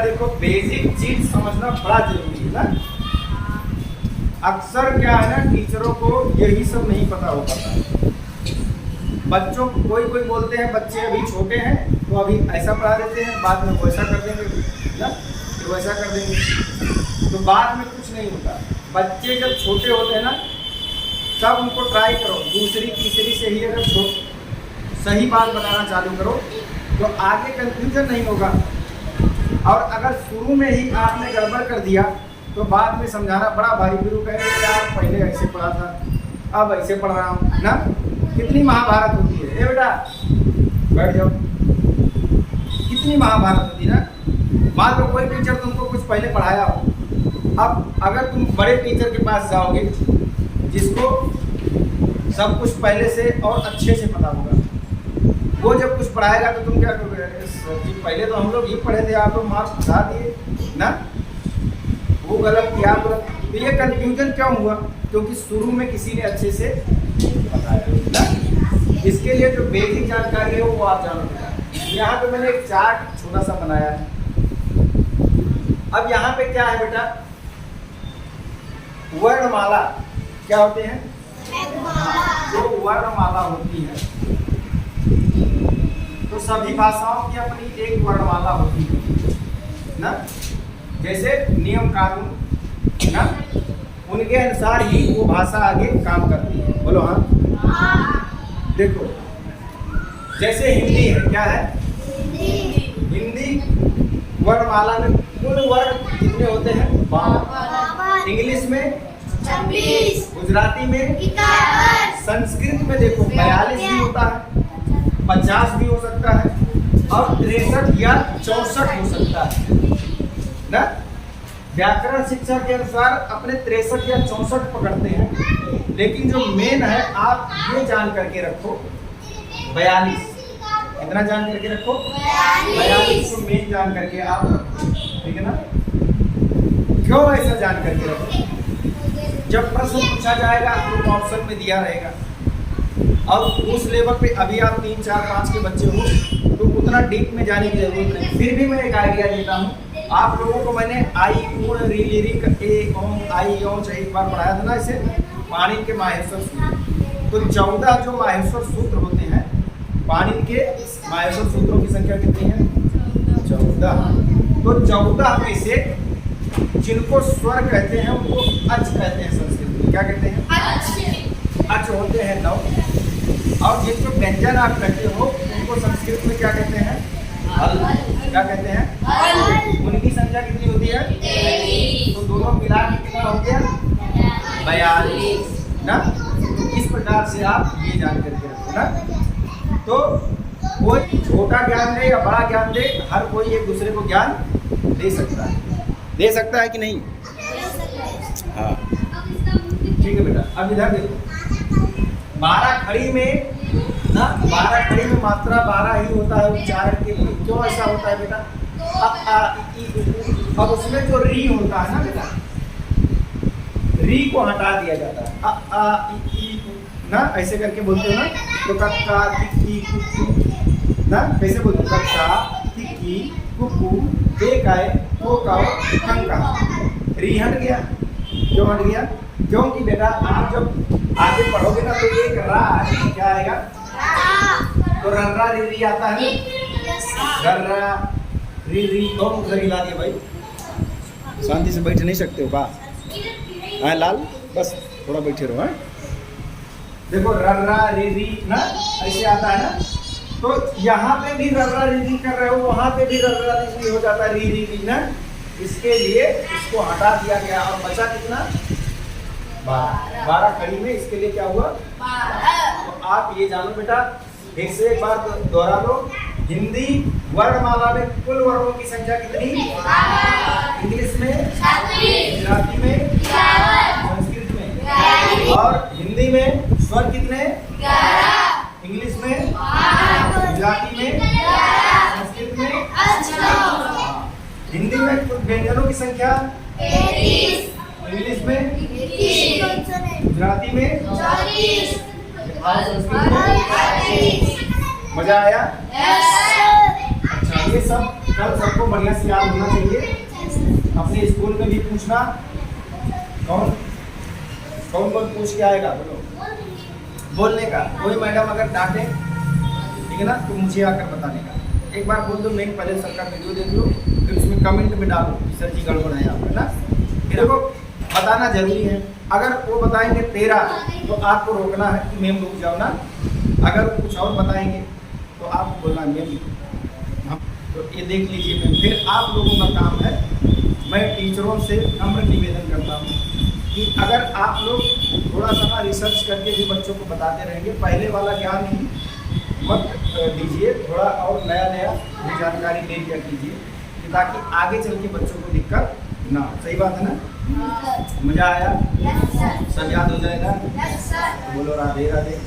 देखो बेसिक चीज समझना बड़ा जरूरी है ना। अक्सर क्या है ना, टीचरों को यही सब नहीं पता हो पाता। बच्चों को कोई बोलते हैं बच्चे अभी छोटे हैं तो अभी ऐसा पढ़ा देते हैं, बाद में वैसा कर देंगे ना, फिर वैसा कर देंगे, तो बाद में कुछ नहीं होता। बच्चे जब छोटे होते हैं ना, तब उनको ट्राई करो, दूसरी तीसरी से ही अगर सही बात बताना चालू करो तो आगे कंफ्यूजन नहीं होगा। और अगर शुरू में ही आपने गड़बड़ कर दिया तो बाद में समझाना बड़ा भारी, गुरु कहेंगे यार पहले ऐसे पढ़ा था अब ऐसे पढ़ रहा हूँ ना। कितनी महाभारत होती है, ए बेटा बैठ जाओ, कितनी महाभारत होती है ना। मान लो कोई टीचर तुमको कुछ पहले पढ़ाया हो, अब अगर तुम बड़े टीचर के पास जाओगे जिसको सब कुछ पहले से और अच्छे से पता होगा, वो जब कुछ पढ़ाएगा तो तुम क्या करोगे, पहले तो हम लोग ये पढ़े थे, आप लोग मार्क्स बता दिए ना, वो गलत किया गलत। तो ये कंफ्यूजन क्यों हुआ, क्योंकि शुरू में किसी ने अच्छे से बताया ना। इसके लिए जो बेसिक जानकारी है वो आप जानो। यहाँ पे मैंने एक चार्ट छोटा सा बनाया है। अब यहाँ पे क्या है बेटा, वर्णमाला क्या होते हैं, जो वर्णमाला होती है, तो सभी भाषाओं की अपनी एक वर्णमाला होती है ना। जैसे नियम कानून ना, उनके अनुसार ही वो भाषा आगे काम करती है। बोलो हाँ। देखो जैसे हिंदी है, क्या है हिंदी वर्णमाला में कुल वर्ण कितने होते हैं, 12। इंग्लिश में 26, गुजराती में 51, संस्कृत में देखो 42 भी होता है, 50 भी हो सकता है, और 63 या 64 हो सकता है ना। व्याकरण शिक्षा के अनुसार अपने 63 या 64 पकड़ते हैं, लेकिन जो मेन है आप ये जान करके रखो 42। कितना जान करके रखो, 42 को मेन जान करके आप रखो, ठीक है ना। क्यों ऐसा जान करके रखो, जब प्रश्न पूछा जाएगा तो ऑप्शन में दिया रहेगा, और उस लेवल पे अभी आप 3, 4, 5 के बच्चे हो तो उतना डीप में जाने की जरूरत नहीं। फिर भी मैं एक आइडिया देता हूँ आप लोगों को। मैंने आई ऊण री लिरिक ए ओम आई ओम एक बार पढ़ाया था ना, इसे पाणिनि के माहेश्वर सूत्र। तो 14 जो माहेश्वर सूत्र होते हैं, पाणिनि के माहेश्वर सूत्रों की संख्या कितनी है, 14। तो 14 में से जिनको स्वर कहते हैं उनको अच कहते हैं, संस्कृत में क्या कहते हैं, अच होते हैं 9। और जिनको व्यंजन आप कहते हो उनको संस्कृत में क्या कहते हैं, हल। क्या कहते हैं, उनकी संख्या कितनी होती है, 23। तो दोनों मिला के कितना हो गया, 42 ना। तो इस प्रकार से आप ये जान करके रखो ना। तो कोई छोटा ज्ञान दे या बड़ा ज्ञान दे, हर कोई एक दूसरे को ज्ञान दे सकता है कि नहीं। हाँ ठीक है बेटा। अब इधर देखो 12 खड़ी में ना, 12 खड़ी में मात्रा 12 ही होता है उच्चारण के लिए। क्यों ऐसा होता है बेटा, अब उसमें जो री होता है ना बेटा, री को हटा दिया जाता है, ना ऐसे करके बोलते हो ना, तो कक्का टिक्की कुकू ना, कैसे बोलते हो, कक्का टिक्की कुकू बेकाय कोकाओ खंका। री हट गया, क्यों हट गया, क्योंकि बेटा आप जब आगे पढ़ोगे ना तो एक रा क्या आएगा, तो रर्रा री री आता है, रर्रा री री। कौन उधर हिला दिया भाई, शांति से बैठ नहीं सकते हो का, हाँ लाल बस थोड़ा बैठे रहो। देखो रर्रा री री ना ऐसे आता है ना, तो यहाँ पे भी रर्रा री री कर रहे हो, वहाँ पे भी रर्रा री री हो जाता है, री री री ना। इसके लिए इसको हटा दिया गया और बचा कितना, 12 खड़ी में। इसके लिए क्या हुआ, 12। तो आप ये जानो बेटा, फिर से एक बार दोहरा लो, हिंदी वर्णमाला में कुल वर्णों की संख्या कितनी, इंग्लिश में 26, गुजराती में 51, संस्कृत में, और हिंदी में स्वर कितने, 11, इंग्लिश में 8, गुजराती में 11, संस्कृत में 8। हिंदी में कुल व्यंजनों की संख्या 33, इंग्लिश में 21, गुजराती में 24, और संस्कृत में 28। मजा आया? अच्छा, ये सब कल सबको बढ़िया से याद होना चाहिए। अपने स्कूल में भी पूछना, कौन कौन कौन पूछ के आएगा, बोलो। बोलने का, कोई मैडम अगर डांटे, ठीक है ना, तो मुझे आकर बताने का। एक बार बोल दो, मैं पहले सर का वीडियो देख लो, फिर उसमें कमेंट में डालो कि सर जी गड़बड़ है आपका ना। फिर देखो बताना जरूरी है। अगर वो बताएंगे 13 तो आपको रोकना है कि मैम रुक जाओ ना। अगर वो कुछ और बताएंगे तो आपको बोलना मैम, तो ये देख लीजिए मैम। फिर आप लोगों का काम है, मैं टीचरों से नम्र निवेदन करता हूँ कि अगर आप लोग थोड़ा सा रिसर्च करके भी बच्चों को बताते रहेंगे, पहले वाला ज्ञान ही मत दीजिए, थोड़ा और नया नया भी जानकारी ले लिया कीजिए, ताकि आगे चल के बच्चों को दिक्कत ना हो। सही बात है ना? मजा आया? सब याद हो जाएगा? बोलो राधे राधे।